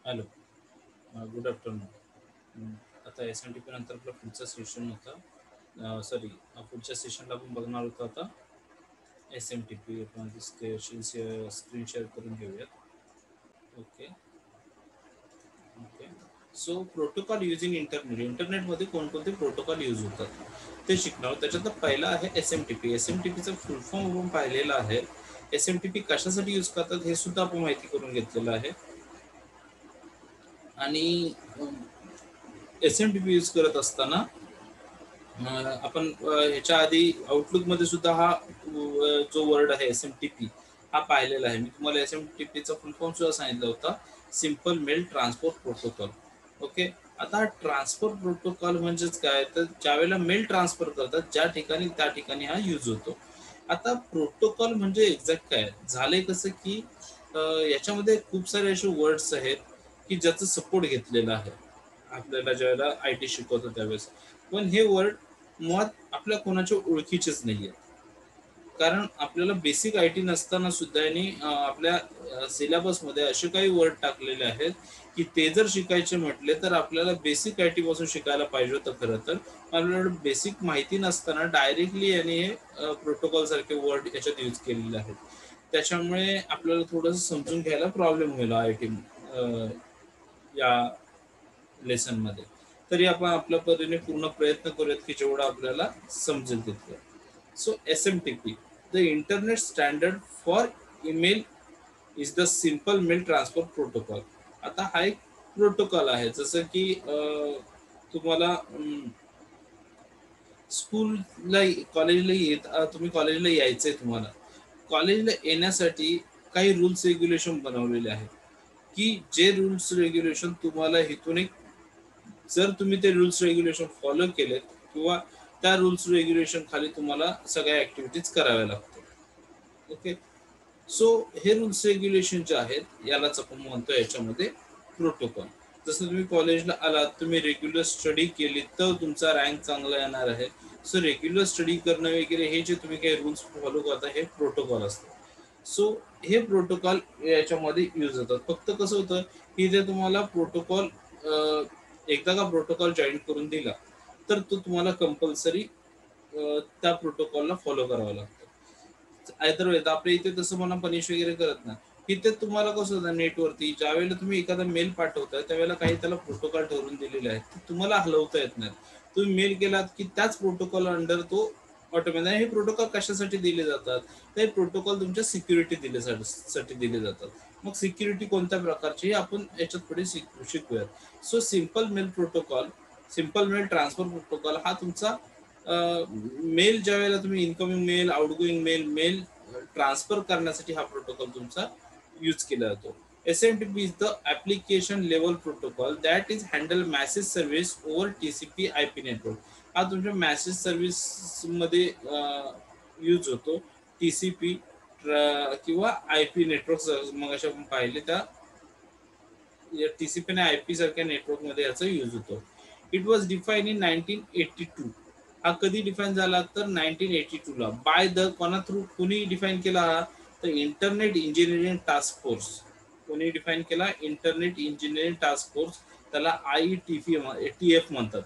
Hello. Good afternoon. आता S M T P नंतर आपला पुढचा सेशन होता. सॉरी, पुढच्या सेशनला आपण बघणार होतो आता एस एम टी पी. आपण स्क्रीन शेअर करून घेऊयात. Okay okay. So protocol use in इंटरनेटमध्ये कोणकोणते प्रोटोकॉल यूज होतात ते शिकणार. त्याच्यात पहिला आहे S M T P. S M T पीचा फुल फॉर्म आपण पाहिलेला आहे. एस एम टी पी कशासाठी यूज करतात हे सुद्धा आपण माहिती करून घेतलेलं आहे. आणि S M T P use करत असताना आपण ह्याच्या आधी आउटलुकमध्ये सुद्धा हा जो वर्ड आहे एस एम टी पी हा पाहिलेला आहे. मी तुम्हाला एस एम टी पीचा फुल फॉर्म सुद्धा सांगितला होता, simple mail transport protocol. Okay. आता हा ट्रान्सपोर्ट प्रोटोकॉल म्हणजेच काय, तर ज्या वेळेला मेल ट्रान्सफर करतात ज्या ठिकाणी त्या ठिकाणी हा यूज होतो. आता प्रोटोकॉल म्हणजे एक्झॅक्ट काय झालंय कसं की याच्यामध्ये खूप सारे असे वर्ड्स आहेत की ज्याचं सपोर्ट घेतलेलं आहे आपल्याला ज्यावेळेला आय टी शिकवतो त्यावेळेस. पण हे वर्ड मुळात आपल्या कोणाच्या ओळखीचेच नाही आहेत. कारण आपल्याला बेसिक आय टी नसताना सुद्धा यांनी आपल्या सिलेबसमध्ये असे काही वर्ड टाकलेले आहेत की ते जर शिकायचे म्हटले तर आपल्याला बेसिक आय टी पासून शिकायला पाहिजे होतं. खरं तर आपल्याला बेसिक माहिती नसताना डायरेक्टली यांनी हे प्रोटोकॉल सारखे वर्ड याच्यात यूज केलेले आहेत. त्याच्यामुळे आपल्याला थोडंसं समजून घ्यायला प्रॉब्लेम होईल आय टी या लेसनमध्ये. तरी आपण आपल्या परीने पूर्ण प्रयत्न करूयात की जेवढं आपल्याला समजेल तितकं. So S M T P, the internet standard for email is the simple mail transfer protocol. आता हा एक प्रोटोकॉल आहे. जसं की तुम्हाला स्कूलला कॉलेजला तुम्ही कॉलेजला यायचंय. तुम्हाला कॉलेजला येण्यासाठी काही रूल्स रेग्युलेशन बनवलेले आहेत की जे रूल्स रेग्युलेशन तुम्हाला इथून एक, जर तुम्ही ते रूल्स रेग्युलेशन फॉलो केलेत किंवा त्या रूल्स रेग्युलेशन खाली तुम्हाला सगळ्या ऍक्टिव्हिटीज कराव्या लागतात. ओके. सो हे रूल्स रेग्युलेशन जे आहेत यालाच आपण म्हणतो याच्यामध्ये प्रोटोकॉल. जसं तुम्ही कॉलेजला आलात, तुम्ही रेग्युलर स्टडी केली तर तुमचा रँक चांगला येणार आहे. सो रेग्युलर स्टडी करणं वगैरे हे जे तुम्ही काही रूल्स फॉलो करता हे प्रोटोकॉल असतात. सो हे प्रोटोकॉल याच्यामध्ये यूज होतात. फक्त कसं होतं की ते तुम्हाला प्रोटोकॉल एकदा का प्रोटोकॉल जॉईन करून दिला तर तो तुम्हाला कंपल्सरी त्या प्रोटोकॉलला फॉलो करावा लागतो. आयदर आपल्या इथे तसं मला पनिश वगैरे करत नाही. इथे तुम्हाला कसं होतं नेटवरती ज्या वेळेला तुम्ही एखादा मेल पाठवताय त्यावेळेला काही त्याला प्रोटोकॉल ठरवून दिलेले आहेत ते तुम्हाला हलवता येत नाही. तुम्ही मेल केलात की त्याच प्रोटोकॉल अंडर तो ऑटोमॅटिक. हे प्रोटोकॉल कशासाठी दिले जातात, ते प्रोटोकॉल तुमच्या सिक्युरिटी दिल्यासाठी दिले जातात. मग सिक्युरिटी कोणत्या प्रकारची हे आपण याच्यात पुढे शिकूयात. So simple mail protocol, simple mail transfer protocol हा तुमचा मेल ज्या वेळेला तुम्ही incoming mail, outgoing mail, mail transfer करण्यासाठी हा प्रोटोकॉल तुमचा यूज केला जातो. SMTP is the application level protocol that is handle message service over TCP IP network. हा तुमच्या मेसेज सर्व्हिस मध्ये यूज होतो. TCP किंवा IP नेटवर्क मग अशा आपण पाहिले त्या TCP आणि IP सारख्या नेटवर्क मध्ये याचा यूज होतो. It was define in 1982. हा कधी डिफाईन झाला तर 1982 ला. बाय द कोणा थ्रू कोणी डिफाईन केला हा, तर इंटरनेट इंजिनिअरिंग टास्क फोर्स. कोणी डिफाईन केला, इंटरनेट इंजिनिअरिंग टास्क फोर्स. त्याला IETF म्हणतात.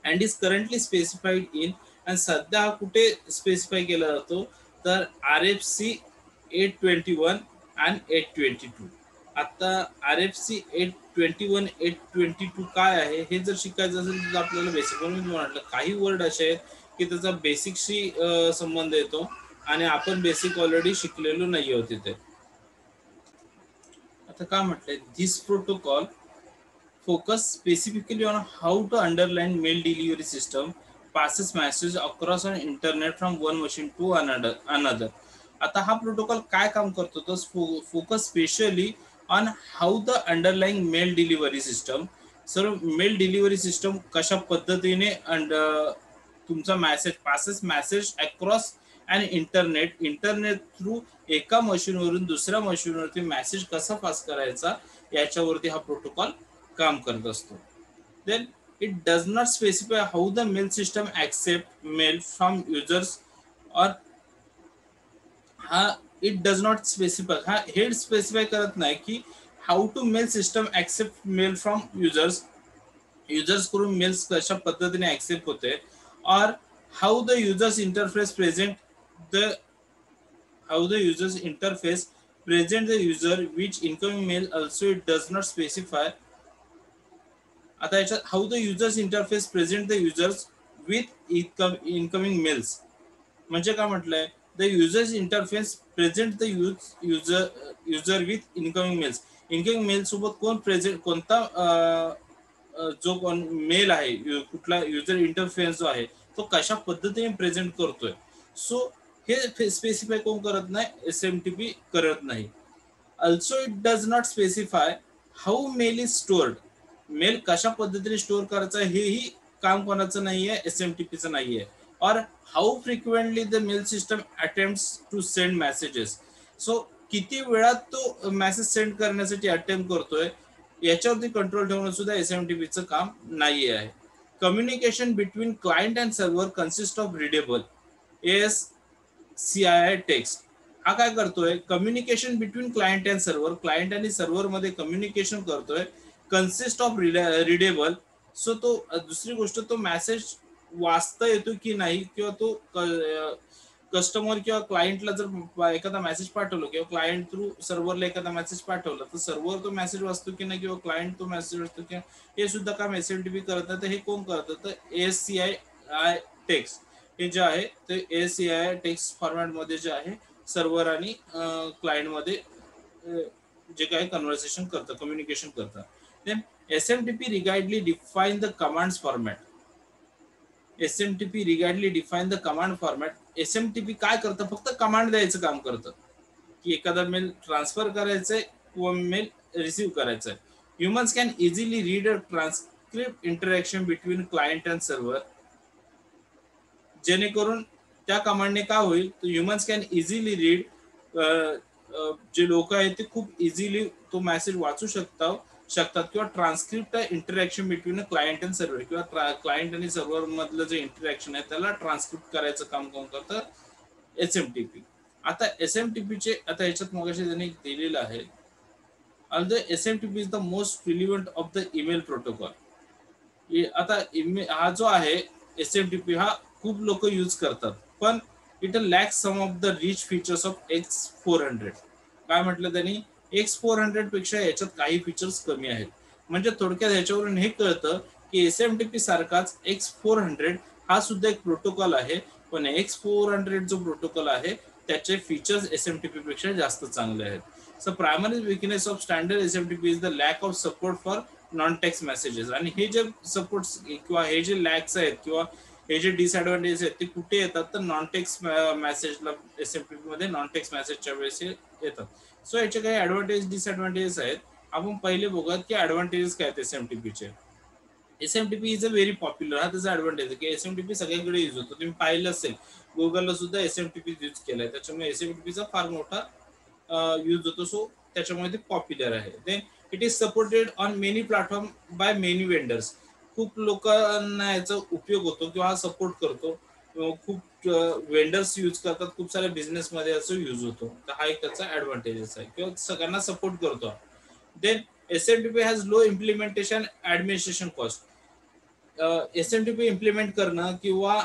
And is currently specified in, आणि सध्या हा कुठे स्पेसिफाय केला जातो तर RFC 821 आणि 822. आता RFC 821 822 काय आहे हे जर शिकायचं असेल तर आपल्याला बेसिक, म्हणून मी म्हटलं काही वर्ड असे आहेत की त्याचा बेसिकशी संबंध येतो आणि आपण बेसिक ऑलरेडी शिकलेलो नाही होते ते. आता काय म्हटलंय, this protocol focus specifically on how to underline mail delivery system passes message across an internet from one machine to another. आता हा प्रोटोकॉल काय काम करतो तर focus specially on how the underlying mail delivery system. Sir mail delivery system कशा पद्धतीने तुमचा message passes message across and internet through एका मशीनवरून दुसऱ्या मशीनवरती मेसेज कसा पास करायचा याच्यावरती हा प्रोटोकॉल काम करत असतो. Then it does not specify how the mail system accept mail from users or हा इट डज नॉट स्पेसिफाय, हा हे स्पेसिफाय करत नाही की how to mail system accept mail from users करून मेल्स कशा पद्धतीने ऍक्सेप्ट होते, or how the users interface present the how the user's interface present the user which incoming mail also it does not specify. आता याच्यात how the users interface present the users with incoming mails, म्हणजे काय म्हटलंय, the users interface present the user with incoming mails. Incoming mail सोबत कोण present, कोणता जो कोण मेल आहे, कुठला युजर इंटरफेस जो आहे तो कशा पद्धतीने प्रेझेंट करतोय. सो हे स्पेसिफाय कोण करत नाही, एसएमटीपी करत नाही. Also it does not specify how mail is stored. Mail कशा पद्धतीने स्टोअर करायचा हेही काम कोणाचं नाहीये, एसएमटीपीचं नाहीये. और how frequently the mail system attempts to send messages. So किती वेळात तो मेसेज सेंड करण्यासाठी अटेम्प्ट करतोय याच्यावरती कंट्रोल ठेवणं सुद्धा एसएमटीपीचं काम नाही आहे. Communication between client and server consist of readable ASCII text. हा काय करतोय, communication between client and server, client आणि सर्व्हर मध्ये कम्युनिकेशन करतोय, कन्सिस्ट ऑफ रिडेबल. सो तो दुसरी गोष्ट, तो मेसेज वाचता येतो की नाही, किंवा तो कस्टमर किंवा क्लायंटला जर एखादा मेसेज पाठवलं किंवा क्लायंट थ्रू सर्व्हरला एखादा मेसेज पाठवला तर सर्व्हर तो मेसेज वाचतो की नाही किंवा क्लायंट तो मेसेज वाचतो की, हे सुद्धा काम एसएमटीपी करत नाही. तर हे कोण करतं, तर ASCII टेक्स्ट हे जे आहे ते ASCII टेक्स्ट फॉर्मॅटमध्ये जे आहे सर्व्हर आणि क्लायंटमध्ये जे काही कन्व्हर्सेशन करतं, कम्युनिकेशन करतं. Then SMTP rigidly define the commands format. SMTP rigidly define the command format. SMTP काय करतं, फक्त कमांड द्यायचं काम करतं की एखादा मेल ट्रान्सफर करायचंय किंवा मेल रिसीव्ह करायचंय. Humans can easily read a transcript interaction between client and server. जेणेकरून त्या कमांडने काय होईल, तर ह्युमन्स कॅन इझिली रीड, जे लोक आहेत ते खूप इझिली तो मेसेज वाचू शकतात किंवा transcript interaction between client and server, किंवा क्लायंट आणि सर्व्हर मधलं जे इंटरॅक्शन आहे त्याला ट्रान्सक्रिप्ट करायचं काम कोण करतं, एसएमटीपी. आता एसएमटीपीचे आता याच्यात मगाशी त्यांनी दिलेलं आहे, although SMTP is the most relevant of the email protocol. आता हा जो आहे SMTP हा खूप लोक यूज करतात, पण it lacks some of the rich features of X400. काय म्हटलं त्यांनी, X400 पेक्षा याच्यात काही फीचर्स कमी आहेत. म्हणजे थोडक्यात ह्याच्यावरून हे कळतं की SMTP सारखाच X400 हा सुद्धा एक प्रोटोकॉल आहे, पण X400 जो प्रोटोकॉल आहे त्याचे फीचर्स SMTP पेक्षा जास्त चांगले आहेत. So primary weakness of standard SMTP is the lack of support for non-text messages. आणि हे जे सपोर्ट्स किंवा हे जे लॅक्स आहेत किंवा हे जे डिसएडव्हान्टेज आहेत ते कुठे येतात, तर नॉन टेक्स्ट मेसेजला, एसएमटीपी मध्ये नॉन टेक्स्ट मेसेजच्या वेळेस येतात. सो याचे काही ऍडव्हान्टेज डिसएडव्हान्टेजेस आहेत. आपण पहिले बघूयात की ऍडव्हान्टेजेस काय आहेत एसएमटीपीचे. SMTP is a very popular. हा त्याचा ऍडव्हान्टेज आहे की एसएमटीपी सगळ्यांकडे यूज होतो. तुम्ही पाहिलं असेल गुगलला सुद्धा एसएमटीपी यूज केलाय, त्याच्यामुळे एसएमटीपीचा फार मोठा यूज होतो. सो त्याच्यामुळे ते पॉप्युलर आहे. Then it is supported on many platform by many vendors. खूप लोकांना याचा उपयोग होतो किंवा हा सपोर्ट करतो. खूप वेंडर्स यूज करतात, खूप साऱ्या बिझनेस मध्ये असं यूज होतो. तर हा एक त्याचा ऍडव्हान्टेजेस आहे किंवा सगळ्यांना सपोर्ट करतो. Then SMTP has low implementation administration cost. SMTP implement करणं किंवा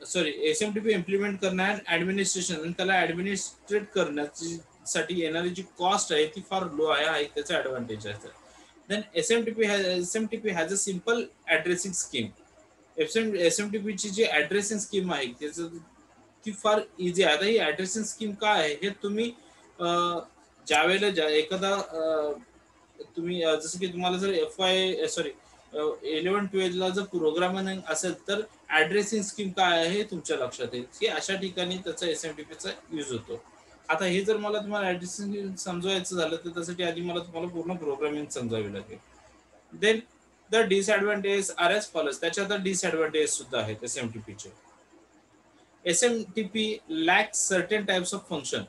एसएमटीपी इम्प्लिमेंट करणं अँड ऍडमिनिस्ट्रेशन, त्याला ऍडमिनिस्ट्रेट करण्यासाठी येणारी जी कॉस्ट आहे ती फार लो आहे. हा एक त्याचा ऍडव्हान्टेज आहे. Then SMTP has a simple addressing scheme. एसएमटीपीची जी ऍड्रेसिंग स्कीम आहे त्याचं ती फार इझी आहे. आता ही ऍड्रेसिंग स्कीम काय आहे हे तुम्ही ज्या वेळेला एखादा तुम्ही जसं की तुम्हाला जर FY 11-12 ला जर प्रोग्रामिंग असेल तर ऍड्रेसिंग स्कीम काय आहे हे तुमच्या लक्षात येईल की अशा ठिकाणी त्याचा एसएमटीपीचा यूज होतो. आता हे जर मला तुम्हाला ऍड्रेसिंग समजवायचं झालं तर त्यासाठी आधी मला तुम्हाला पूर्ण प्रोग्रामिंग समजावी लागेल. Then the disadvantage are as follows. त्याच्यात डिसएडव्हान्टेज सुद्धा आहेत एसएमटीपीचे. SMTP lack certain types of function.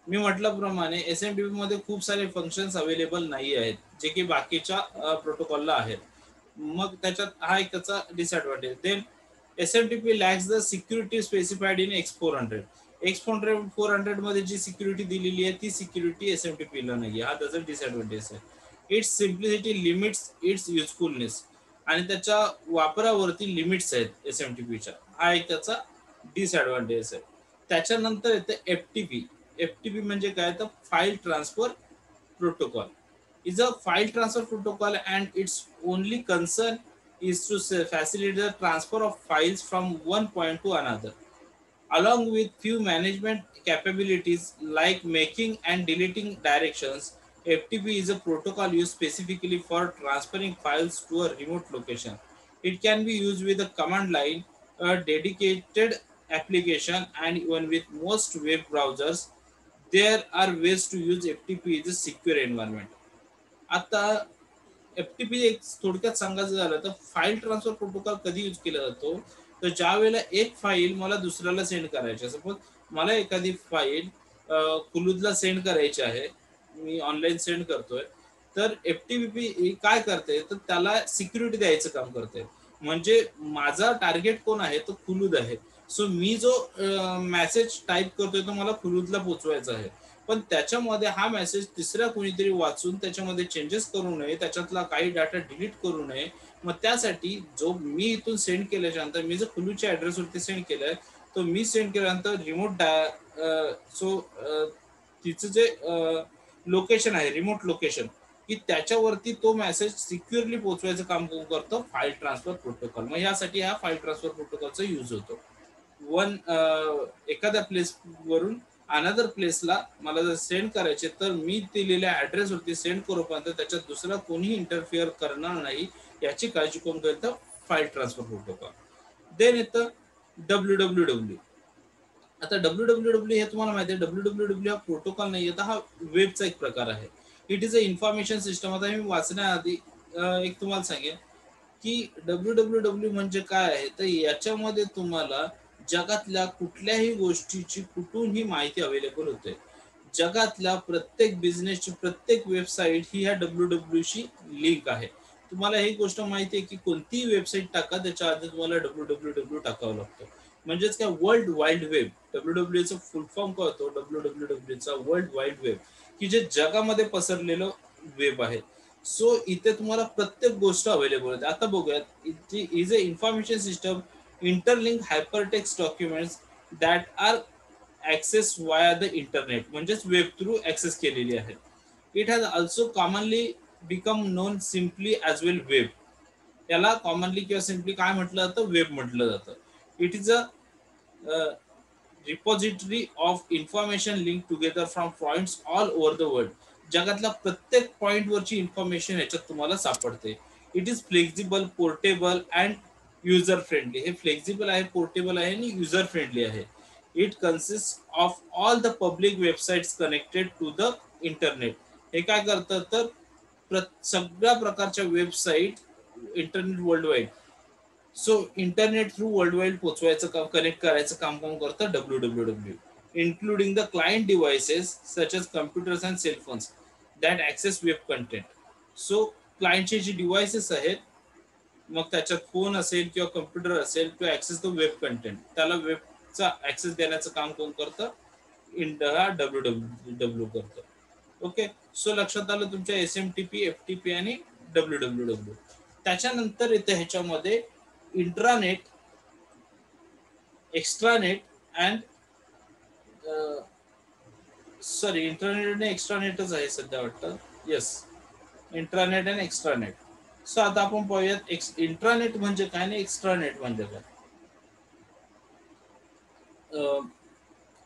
मी म्हटल्याप्रमाणे एसएमटीपी मध्ये खूप सारे फंक्शन्स अवेलेबल नाही आहेत जे की बाकीच्या प्रोटोकॉलला आहेत. मग त्याच्यात हा एक त्याचा disadvantage. Then SMTP lacks the security specified in X400. X400 मध्ये जी सिक्युरिटी दिलेली आहे ती सिक्युरिटी SMTP ला नाही. हा त्याचा डिसएडव्हान्टेज आहे. It's simplicity limits it's usefulness, आणि त्याच्या वापरावरती लिमिट्स आहेत SMTPच्या. हा एक त्याचा डिसएडव्हान्टेज आहे. त्याच्यानंतर येतं FTP. FTP म्हणजे काय, तर file transfer protocol is a file transfer protocol, and its only concern is to facilitate the transfer of files from one point to another, along with few management capabilities like making and deleting directions. FTP is a protocol used specifically for transferring files to a remote location. It can be used with a command line, a dedicated application, and even with most web browsers. There are ways to use FTP in a secure environment. आता FTP एक थोडक्यात सांगायचं झालं तर file transfer protocol कधी use केला जातो, तर ज्या वेळेला एक फाईल मला दुसऱ्याला सेंड करायची, सपोज मला एखादी फाईल कुलूदला सेंड करायची आहे, मी ऑनलाईन सेंड करतोय, तर FTP काय करते, तर त्याला सिक्युरिटी द्यायचं काम करते. म्हणजे माझा टार्गेट कोण आहे, तो कुलूद आहे. सो मी जो मेसेज टाईप करतोय तो मला कुलूदला पोचवायचा आहे, पण त्याच्यामध्ये हा मेसेज तिसऱ्या कोणीतरी वाचून त्याच्यामध्ये चेंजेस करू नये, त्याच्यातला काही डाटा डिलीट करू नये. मग त्यासाठी जो मी इथून सेंड केल्याच्या नंतर, मी जर कुलूच्या ॲड्रेसवरती सेंड केलंय, तो मी सेंड केल्यानंतर रिमोट सो तिचं जे लोकेशन आहे, रिमोट लोकेशन, की त्याच्यावरती तो मेसेज सिक्युअरली पोहोचवायचं काम करतो फाईल ट्रान्सफर प्रोटोकॉल. मग यासाठी हा फाईल ट्रान्सफर प्रोटोकॉलचा यूज होतो. एखाद्या प्लेस वरून अनदर प्लेसला मला जर सेंड करायचे, तर मी दिलेल्या ॲड्रेसवरती सेंड करूपर्यंत त्याच्यात दुसरा कोणीही इंटरफिअर करणार नाही, याची काळजी कोण करतं, फाईल ट्रान्सफर प्रोटोकॉल. देन येतं WWW. आता WWW हे तुम्हाला माहिती आहे, WWW हा प्रोटोकॉल नाही, आता हा वेबचा एक प्रकार आहे. It is a information system. आता मी वाचण्याआधी एक तुम्हाला सांगेन की WWW म्हणजे काय आहे, तर याच्यामध्ये तुम्हाला जगातल्या कुठल्याही गोष्टीची कुठूनही माहिती अवेलेबल होते. जगातल्या प्रत्येक बिझनेसची प्रत्येक वेबसाईट ही ह्या WWWशी लिंक आहे. तुम्हाला ही गोष्ट माहिती आहे की कोणतीही वेबसाईट टाका, त्याच्या आधी तुम्हाला WWW टाकावं लागतं. म्हणजेच काय, वर्ल्ड वाईड वेब. WWWचा फुल फॉर्म काय होतो, WWWचा वर्ल्ड वाईड वेब, की जे जगामध्ये पसरलेलं वेब आहे. सो इथे तुम्हाला प्रत्येक गोष्ट अवेलेबल होते. आता बघूयात, is a information system interlink hypertext documents that are access via the internet, म्हणजेच वेब थ्रू ऍक्सेस केलेली आहे. It has also commonly become known simply as well web. याला कॉमनली किंवा सिम्पली काय म्हटलं जातं, वेब म्हटलं जातं. It is a repository of information link together from points all over the world. जगातल्या प्रत्येक पॉइंटवरची इन्फॉर्मेशन ह्याच्यात तुम्हाला सापडते. It is flexible, portable and user friendly. हे फ्लेक्झिबल आहे, पोर्टेबल आहे आणि युजर फ्रेंडली आहे. It consist of all the public websites connected to the internet. हे काय करतं, तर सगळ्या प्रकारच्या website internet world wide, so internet through world wide पोचवायचं काम, कनेक्ट करायचं काम कोण करतं, WWW. Including the client devices such as computers and cellphones that access web content. So क्लायंटचे जे डिव्हाइसेस आहेत, मग त्याच्यात फोन असेल किंवा कम्प्युटर असेल, to access the web content, त्याला वेबचा ॲक्सेस देण्याचं काम कोण करतं, हा WWW करतं. ओके, सो लक्षात आलं तुमच्या SMTP, FTP आणि WWW. त्याच्यानंतर येतं ह्याच्यामध्ये intranet, extranet and sorry, internet आणि एक्स्ट्रानेटच आहे सध्या वाटतं. येस, इंट्रानेट आणि एक्स्ट्रानेट. सो आता आपण पाहूयात इंट्रानेट म्हणजे काय आणि एक्स्ट्रानेट म्हणजे काय.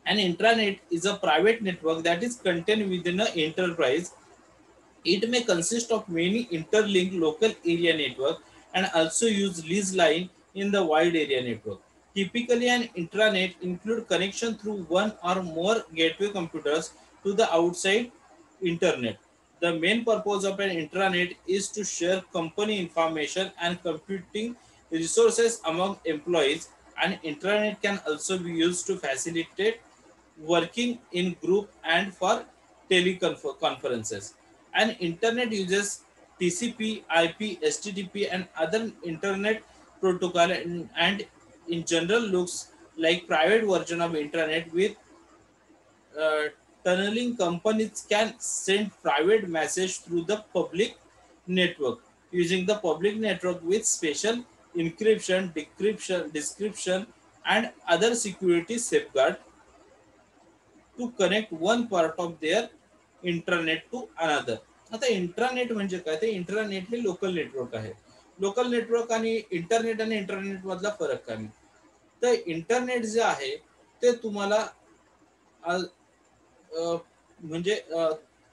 An intranet is a private network that is contained within an enterprise. It may consist of many interlinked local area network and also use lease line in the wide area network. Typically, an intranet include connection through one or more gateway computers to the outside internet. The main purpose of an intranet is to share company information and computing resources among employees. An intranet can also be used to facilitate working in group and for teleconferences. And internet uses TCP, IP, HTTP, and other internet protocol, and in general looks like private version of internet with uh, tunneling, companies can send private message through the public network using the public network with special encryption, decryption, description, and other security safeguard to connect one part of their internet to another. आता intranet म्हणजे काय, ते internet हे local network आहे. Local network आणि internet मधला फरक काय, तर इंटरनेट जे आहे ते तुम्हाला म्हणजे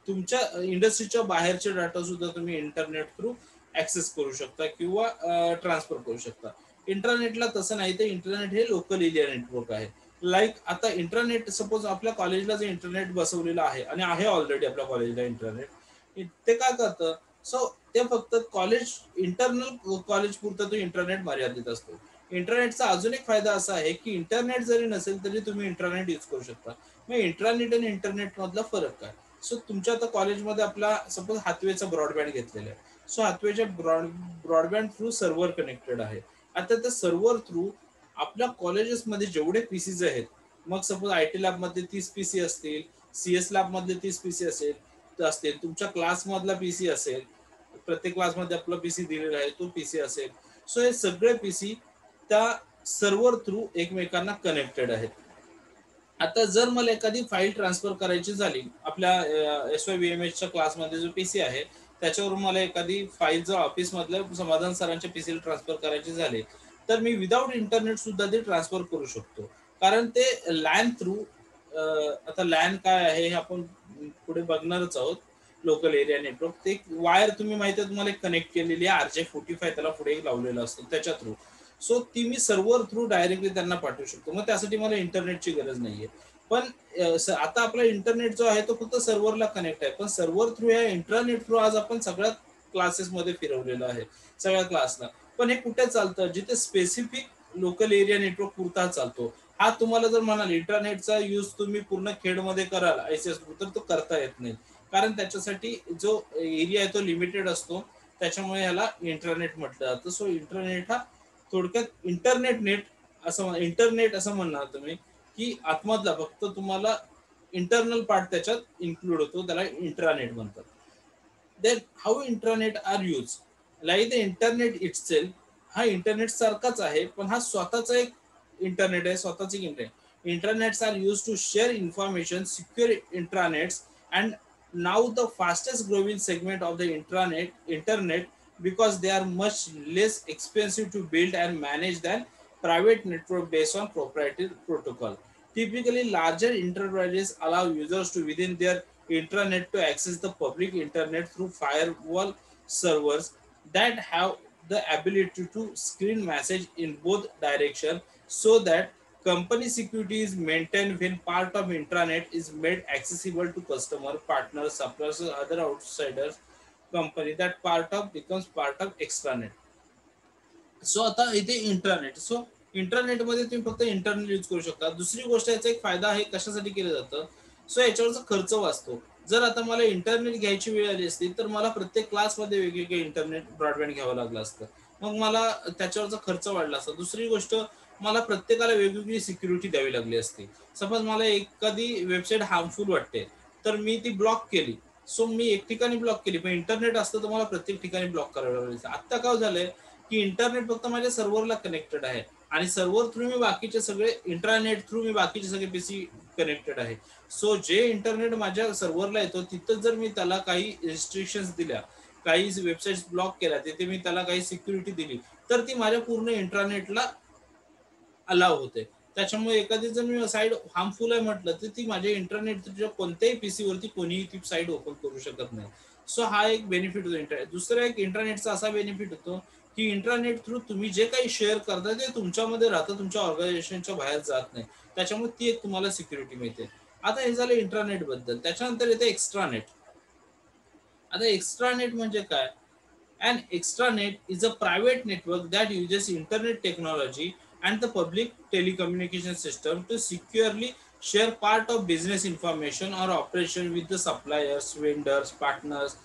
तुमच्या इंडस्ट्रीच्या बाहेरचे डाटा सुद्धा तुम्ही इंटरनेट थ्रू ऍक्सेस करू शकता किंवा ट्रान्सफर करू शकता. इंटरनेटला तसं नाही, तर इंटरनेट हे लोकल एरिया नेटवर्क आहे. लाईक आता इंटरनेट, सपोज आपल्या कॉलेजला जे इंटरनेट बसवलेलं आहे आणि आहे ऑलरेडी आपल्या कॉलेजला इंटरनेट, ते काय करतं, सो ते फक्त कॉलेज इंटरनल कॉलेज पुरतं तो इंटरनेट मर्यादित असतो. इंटरनेटचा अजून एक फायदा असा आहे की इंटरनेट जरी नसेल तरी तुम्ही इंटरनेट यूज करू शकता. मग इंटरनेट आणि इंटरनेट मधला फरक काय, सो तुमच्या आता कॉलेजमध्ये आपला सपोज हातवेचा ब्रॉडबँड घेतलेला आहे. सो हातवेच्या ब्रॉडबँड थ्रू सर्व्हर कनेक्टेड आहे. आता त्या सर्व्हर थ्रू आपल्या कॉलेजेसमध्ये जेवढे पीसीज आहेत, मग सपोज आय टी लॅबमध्ये 30 पीसी असतील, CS लॅबमधले 30 पीसी असतील, तुमच्या क्लासमधला पीसी असेल, प्रत्येक क्लासमध्ये आपला पीसी दिलेला आहे तो पीसी असेल. सो हे सगळे पीसी त्या सर्व्हर थ्रू एकमेकांना कनेक्टेड आहेत. आता जर मला एखादी फाईल ट्रान्सफर करायची झाली, आपल्या SYVMH च्या क्लासमध्ये जो पीसी आहे त्याच्यावरून मला एखादी फाईल जर ऑफिस मधल्या समाधान सरांच्या पीसीला ट्रान्सफर करायची झाली, तर मी विदाऊट इंटरनेट सुद्धा ते ट्रान्सफर करू शकतो. कारण ते लॅन थ्रू, आता लॅन काय आहे हे आपण पुढे बघणारच आहोत. लोकल एरिया नेटवर्क, ते वायर तुम्ही माहिती आहे तुम्हाला कनेक्ट केलेली आहे, RJ45 त्याला पुढे लावलेलं असतं त्याच्या थ्रू. सो ती मी सर्व्हर थ्रू डायरेक्टली त्यांना पाठवू शकतो. मग त्यासाठी मला इंटरनेटची गरज नाहीये. पण आता आपला इंटरनेट जो आहे तो फक्त सर्व्हरला कनेक्ट आहे, पण सर्व्हर थ्रू या इंटरनेट थ्रू आज आपण सगळ्या क्लासेसमध्ये फिरवलेलं आहे, सगळ्या क्लासला. पण हे कुठे चालतं, जिथे स्पेसिफिक लोकल एरिया नेटवर्क पुरता चालतो. हा तुम्हाला जर म्हणाल इंटरनेटचा यूज तुम्ही पूर्ण खेडमध्ये कराल ICS थ्रू, तर तो करता येत नाही. कारण त्याच्यासाठी जो एरिया आहे तो लिमिटेड असतो, त्याच्यामुळे ह्याला इंटरनेट म्हटलं जातं. सो इंटरनेट हा थोडक्यात इंटरनेट असं म्हणणार तुम्ही, की आतमधला फक्त तुम्हाला इंटरनल पार्ट त्याच्यात इन्क्लूड होतो, त्याला इंट्रानेट म्हणतात. Then how internet are use, like the internet itself. हा इंटरनेट सारखाच आहे, पण हा स्वतःचा एक इंटरनेट आहे, स्वतःच internet. Internets are used to share information, secure intranets, and now the fastest growing segment of the internet because they are much less expensive to build and manage than private network based on proprietary protocol. Typically, larger enterprises allow users to within their intranet to access the public internet through firewall servers that have the ability to screen message in both directions, so that company security is maintained when part of intranet is made accessible to customer, partners, suppliers, or other outsiders company. That part of becomes part of extranet. So आता इथे internet, so इंटरनेटमध्ये तुम्ही फक्त internet use करू शकता. दुसरी गोष्ट, याचा एक फायदा आहे कशासाठी केलं जातं, सो याच्यावरचा खर्च वाचतो. जर आता मला इंटरनेट घ्यायची वेळ आली असती तर मला प्रत्येक क्लासमध्ये वेगवेगळे इंटरनेट ब्रॉडबँड घ्यावं लागलं असतं, मग मला त्याच्यावरचा खर्च वाढला असता. दुसरी गोष्ट, मला प्रत्येकाला वेगवेगळी सिक्युरिटी द्यावी लागली असती. सपोज मला एखादी वेबसाईट हार्मफुल वाटते तर मी ती ब्लॉक केली, सो मी एक ठिकाणी ब्लॉक केली, पण इंटरनेट असतं तर मला प्रत्येक ठिकाणी ब्लॉक करावं लागलं. आता काय झालंय की इंटरनेट फक्त माझ्या सर्व्हरला कनेक्टेड आहे आणि सर्व्हर थ्रू मी बाकीचे सगळे इंटरनेट थ्रू मी बाकीचे सगळे पीसी कनेक्टेड आहे. सो जे इंटरनेट माझ्या सर्व्हरला येतो तिथं जर मी त्याला काही रिस्ट्रिक्शन्स दिल्या, काही वेबसाईट ब्लॉक केल्या, तिथे मी त्याला काही सिक्युरिटी दिली, तर ती माझ्या पूर्ण इंटरनेटला अलाव होते. त्याच्यामुळे एखादी जर मी साईड हार्मफुल आहे म्हटलं तर ती माझ्या इंटरनेट कोणत्याही पीसी वरती कोणीही ती साईड ओपन करू शकत नाही. सो हा एक बेनिफिट होतो इंटरनेट. दुसरा एक इंटरनेटचा असा बेनिफिट होतो की इंटरनेट थ्रू तुम्ही जे काही शेअर करता ते तुमच्यामध्ये राहतं, तुमच्या ऑर्गनायझेशनच्या बाहेर जात नाही. त्याच्यामुळे ती एक तुम्हाला सिक्युरिटी मिळते. आता हे झालं इंटरनेट बद्दल. त्याच्यानंतर येते एक्स्ट्रानेट. आता एक्स्ट्रानेट म्हणजे काय, an extranet is a private network that uses internet technology and the public telecommunication system to securely share part of business information or operation with the suppliers, vendors, partners,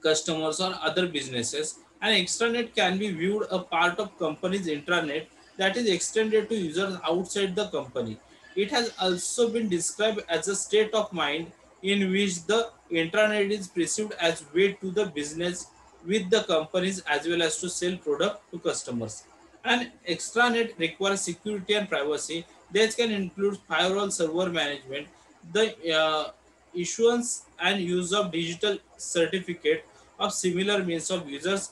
customers, or other businesses. An extranet can be viewed a part of company's intranet that is extended to users outside the company. It has also been described as a state of mind in which the intranet is perceived as way to the business with the companies as well as to sell product to customers. And extranet requires security and privacy. This can include firewall server management, the issuance and use of digital certificate of similar means of users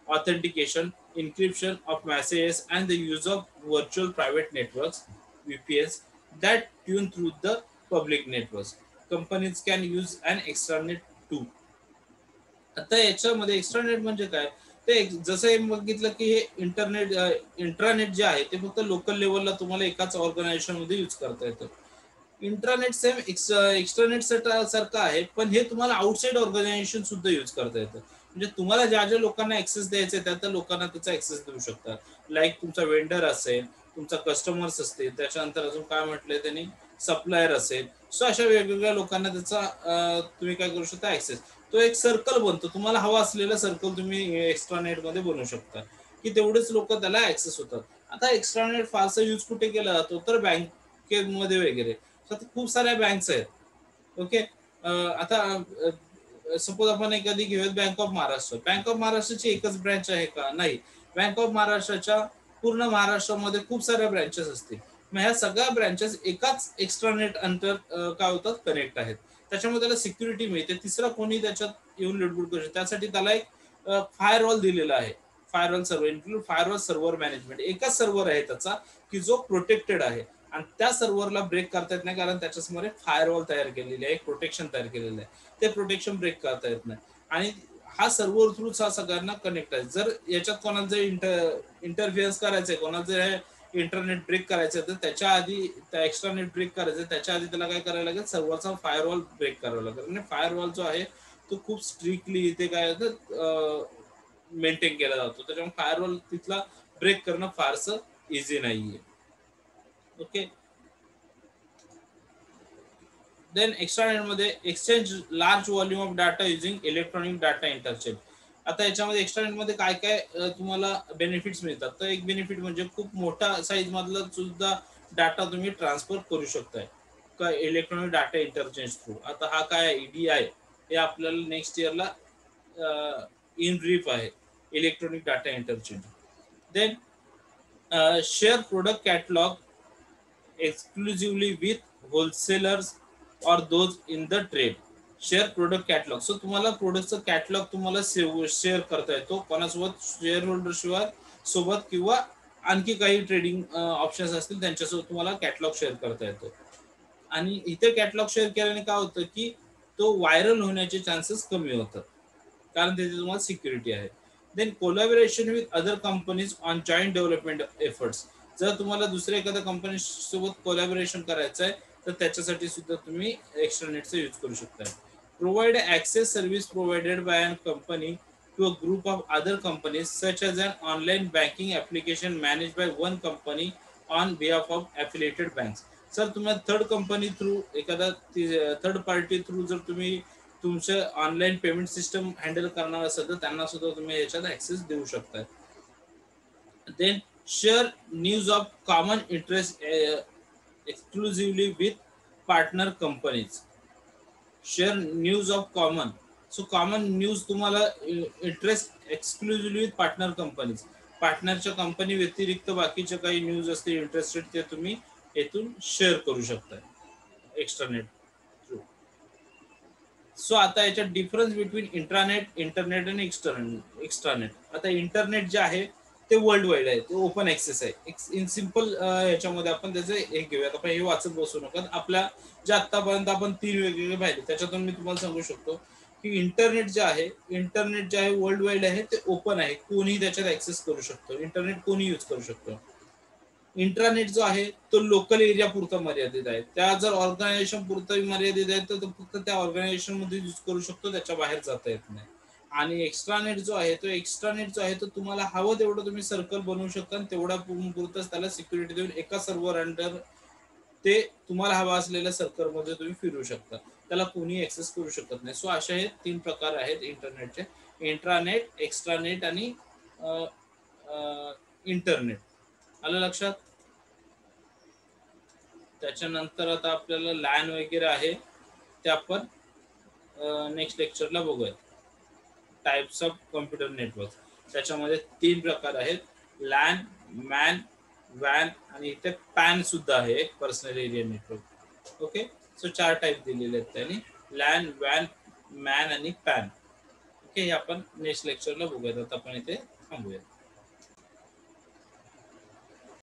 authentication, encryption of messages, and the use of virtual private networks (VPNs) that tune through the public networks. Companies can use an extranet too. आता याच्यामध्ये extranet म्हणजे काय, ते जसं हे बघितलं की हे इंट्रानेट जे आहे ते फक्त लोकल लेवलला तुम्हाला एकाच ऑर्गनायझेशन मध्ये यूज करता येतं. इंट्रानेट सेम एक्स्ट्रानेट सारखं आहे, पण हे तुम्हाला आउटसाइड ऑर्गनायझेशन सुद्धा यूज करता येतं. म्हणजे तुम्हाला ज्या ज्या लोकांना ऍक्सेस द्यायचे त्या त्या लोकांना त्याचा ऍक्सेस देऊ शकता. लाईक तुमचा वेंडर असेल, तुमचा कस्टमर्स असतील, त्याच्यानंतर अजून काय म्हटलंय त्यांनी, सप्लायर असेल. सो अशा वेगवेगळ्या लोकांना त्याचा तुम्ही काय करू शकता, ऍक्सेस. तो एक सर्कल बनतो, तुम्हाला हवा असलेला सर्कल तुम्ही एक्स्ट्रानेट मध्ये बनवू शकता की तेवढेच लोक त्याला ऍक्सेस होतात. आता एक्स्ट्रानेट फारसा यूज कुठे केला जातो तर बँकेमध्ये वगैरे. तर खूप साऱ्या बँक्स आहेत. ओके. आता सपोज आपण एखादी घेऊयात bank of Maharashtra. Bank of महाराष्ट्राची एकच ब्रँच आहे का? नाही. बँक ऑफ महाराष्ट्राच्या पूर्ण महाराष्ट्रामध्ये खूप साऱ्या ब्रँचेस असतील. मग ह्या सगळ्या ब्रँचेस एकाच एक्स्ट्रानेट अंतर काय होतात, कनेक्ट आहेत. त्याच्यामुळे त्याला सिक्युरिटी मिळते. तिसरा कोणी त्याच्यात येऊन लुडबुड करू शकतो. त्यासाठी त्याला एक फायरवॉल दिलेला आहे. Firewall server include firewall server management. एकच सर्व्हर आहे त्याचा की जो प्रोटेक्टेड आहे आणि त्या सर्व्हरला ब्रेक करता येत नाही, कारण त्याच्यासमोर एक फायरवॉल तयार केलेली आहे, एक प्रोटेक्शन तयार केलेलं आहे. ते प्रोटेक्शन ब्रेक करता येत नाही. आणि हा सर्व्हर थ्रू हा सगळ्यांना कनेक्ट आहे. जर याच्यात कोणाला जर इंटरफिअरन्स करायचंय, कोणाला जर इंटरनेट ब्रेक करायचं तर त्याच्या आधी, त्या एक्स्ट्रानेट ब्रेक करायचं त्याच्या आधी त्याला काय करायला लागेल, सर्व्हरचा फायरवॉल ब्रेक करावा लागेल. आणि फायरवॉल जो आहे तो खूप स्ट्रिक्टली इथे काय मेंटेन केला जातो. त्याच्यामुळे फायरवॉल तिथला ब्रेक करणं फारसं इझी नाहीये. ओके. देन एक्स्ट्रानेट मध्ये exchange large volume of data using electronic data interchange. आता याच्यामध्ये एक्स्ट्रानेट मध्ये काय काय तुम्हाला बेनिफिट्स मिळतात. तर एक बेनिफिट म्हणजे खूप मोठा साईज मधला सुद्धा डाटा तुम्ही ट्रान्सफर करू शकताय का इलेक्ट्रॉनिक डाटा इंटरचेंज थ्रू. आता हा काय EDI हे आपल्याला नेक्स्ट इयरला इन ब्रीफ आहे, electronic data interchange. Then share product catalogue exclusively with wholesalers or those in the trade. Share product catalogue. So तुम्हाला प्रोडक्टचं कॅटलॉग तुम्हाला शेअर करता येतो कोणासोबत, शेअर होल्डर शिवाय सोबत किंवा आणखी काही ट्रेडिंग ऑप्शन्स असतील त्यांच्यासोबत तुम्हाला कॅटलॉग शेअर करता येतो. आणि इथे कॅटलॉग शेअर केल्याने काय होतं की तो व्हायरल होण्याचे चान्सेस कमी होतात, कारण तिथे तुम्हाला सिक्युरिटी आहे. Then collaboration with other companies on joint development efforts. जर तुम्हाला दुसऱ्या एखाद्या कंपनी सोबत कोलॅबोरेशन करायचं आहे तर त्याच्यासाठी सुद्धा तुम्ही एक्स्ट्रानेटचा यूज करू शकता. Provide access service provided by an company to a group of other companies such as an online banking application managed by one company on behalf of affiliated banks. Sir तुम्हाला third company through, एखादा third party through जर तुम्ही तुमचं online payment system handle करणार असेल तर त्यांना सुद्धा तुम्ही याच्यात ऍक्सेस देऊ शकता. Then share news of common interest exclusively with partner companies. Share news of common. So common news तुम्हाला interest exclusively with partner companies. पार्टनरच्या कंपनी व्यतिरिक्त बाकीचे काही न्यूज असतील इंटरेस्टेड ते तुम्ही येथून शेअर करू शकता एक्स्ट्रानेट थ्रू. सो आता याच्यात डिफरन्स बिटवीन इंट्रानेट, इंटरनेट आणि एक्स्ट्रानेट. आता इंटरनेट जे आहे ते वर्ल्ड वाईड आहे, ते ओपन ऍक्सेस आहे. इन सिम्पल याच्यामध्ये आपण त्याचे एक घेऊयात. आपण हे वाचत बसू नका. आपल्या जे आतापर्यंत आपण 3 वेगवेगळे पाहिले त्याच्यातून मी तुम्हाला सांगू शकतो की इंटरनेट जे आहे, वर्ल्ड वाईड आहे, ते ओपन आहे, कोणीही त्याच्यात ऍक्सेस करू शकतो. इंटरनेट कोणी यूज करू शकतो. इंट्रानेट जो आहे तो लोकल एरिया पुरता मर्यादित आहे. त्या जर ऑर्गनायझेशन पुरता मर्यादित आहे तर तो फक्त त्या ऑर्गनायझेशन मध्ये यूज करू शकतो, त्याच्या बाहेर जाता येत नाही. आणि एक्स्ट्रानेट जो आहे तो तुम्हाला हवं तेवढं तुम्ही सर्कल बनवू शकता आणि तेवढा पुरतच त्याला सिक्युरिटी देऊन एका सर्व्हर अंडर ते तुम्हाला हवा असलेल्या सर्कल मध्ये तुम्ही फिरू शकता. त्याला कोणी ऍक्सेस करू शकत नाही. सो असे हे 3 प्रकार आहेत इंटरनेटचे: इंट्रानेट, एक्स्ट्रानेट आणि इंटरनेट. आलं लक्षात? त्याच्यानंतर आता आपल्याला लॅन वगैरे आहे ते आपण नेक्स्ट लेक्चरला बघूयात. टाइप्स ऑफ कॉम्प्युटर नेटवर्क, त्याच्यामध्ये 3 प्रकार आहेत, लॅन, मॅन, वॅन आणि इथे पॅन सुद्धा आहे, एक personal area network. Okay, so 4 type दिलेले आहेत त्यांनी, लॅन, वॅन, मॅन आणि पॅन. ओके, हे आपण नेक्स्ट लेक्चरला बघूयात. आता आपण इथे थांबूयात.